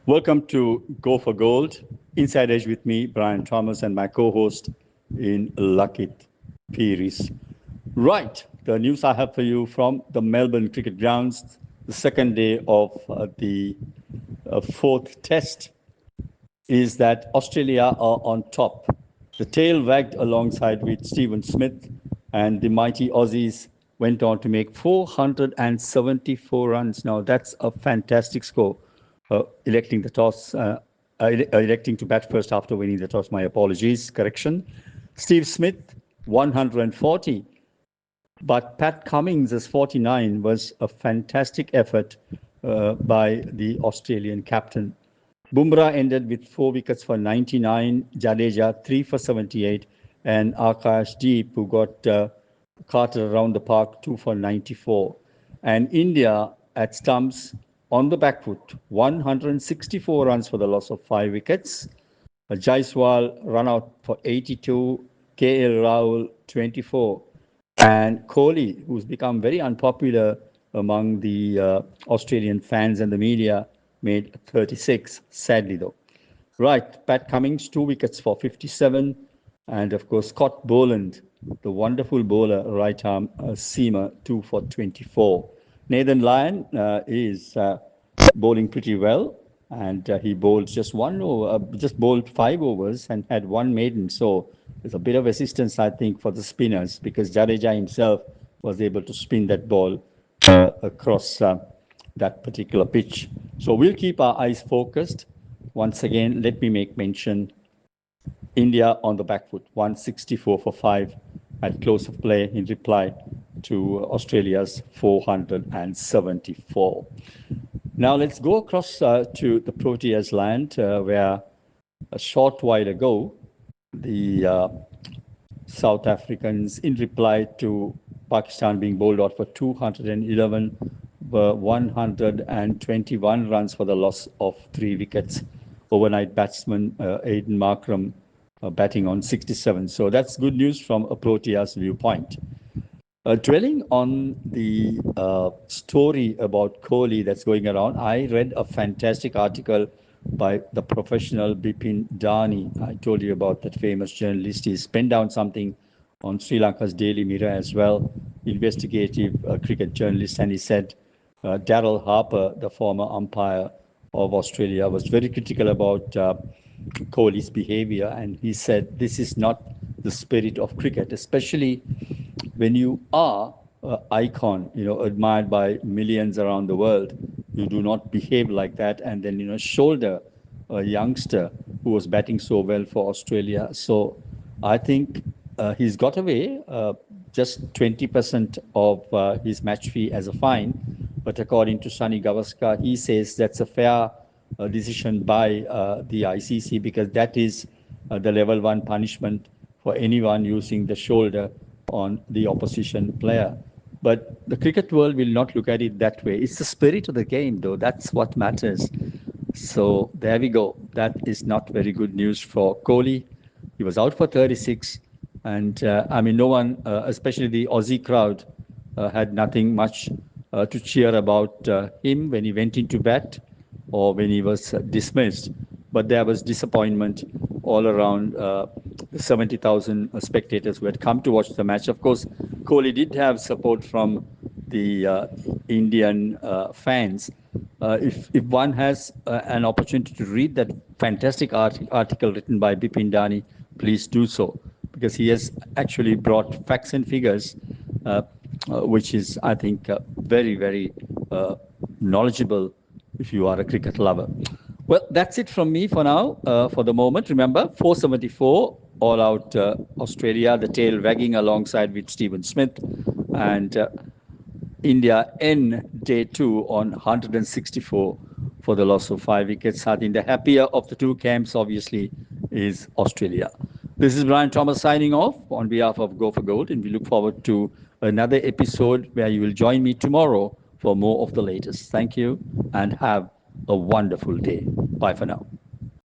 Welcome to Go for Gold. Inside Edge with me, Brian Thomas, and my co-host in Lakit Piris. Right, the news I have for you from the Melbourne Cricket Grounds, the second day of the fourth test, is that Australia are on top. The tail wagged alongside with Stephen Smith, and the mighty Aussies went on to make 474 runs. Now, that's a fantastic score. Electing the toss, electing to bat first after winning the toss. My apologies, correction. Steve Smith, 140. But Pat Cummins' 49 was a fantastic effort by the Australian captain. Bumrah ended with 4 wickets for 99, Jadeja 3 for 78, and Akashdeep, who got carted around the park, 2 for 94. And India at stumps on the back foot, 164 runs for the loss of 5 wickets. Jaiswal run out for 82, KL Rahul 24, and Kohli, who's become very unpopular among the Australian fans and the media, made 36, sadly though. Right, Pat Cummins, 2 wickets for 57. And of course, Scott Boland, the wonderful bowler, right arm seamer, 2 for 24. Nathan Lyon is bowling pretty well. And he bowled just just bowled 5 overs and had 1 maiden. So there's a bit of assistance, I think, for the spinners because Jadeja himself was able to spin that ball across that particular pitch. So we'll keep our eyes focused. Once again, let me make mention India on the back foot, 164 for 5 at close of play in reply to Australia's 474. Now let's go across to the Proteas land where a short while ago the South Africans, in reply to Pakistan being bowled out for 211, were 121 runs for the loss of 3 wickets. Overnight batsman Aiden Markram batting on 67. So that's good news from a Proteas viewpoint. Dwelling on the story about Kohli that's going around, I read a fantastic article by the professional Bipin Dani. I told you about that famous journalist. He's penned down something on Sri Lanka's Daily Mirror as well, investigative cricket journalist, and he said Daryl Harper, the former umpire of Australia, was very critical about Kohli's behavior, and he said this is not the spirit of cricket, especially when you are an icon, admired by millions around the world. You do not behave like that and then, shoulder a youngster who was batting so well for Australia. So I think he's got away just 20% of his match fee as a fine. But according to Sunny Gavaskar, he says that's a fair decision by the ICC because that is the level 1 punishment for anyone using the shoulder on the opposition player. But the cricket world will not look at it that way. It's the spirit of the game, though. That's what matters. So there we go. That is not very good news for Kohli. He was out for 36. And no one, especially the Aussie crowd, had nothing much to cheer about him when he went into bat or when he was dismissed. But there was disappointment all around 70,000 spectators who had come to watch the match. Of course, Kohli did have support from the Indian fans. If one has an opportunity to read that fantastic article written by Bipin Dani, please do so, because he has actually brought facts and figures, which is, I think, very, very knowledgeable if you are a cricket lover. Well, that's it from me for now, for the moment. Remember, 474, all out Australia, the tail wagging alongside with Stephen Smith, and India in day 2 on 164 for the loss of 5 wickets. I think the happier of the two camps, obviously, is Australia. This is Brian Thomas signing off on behalf of Go for Gold, and we look forward to another episode where you will join me tomorrow for more of the latest. Thank you, and have a wonderful day. Bye for now.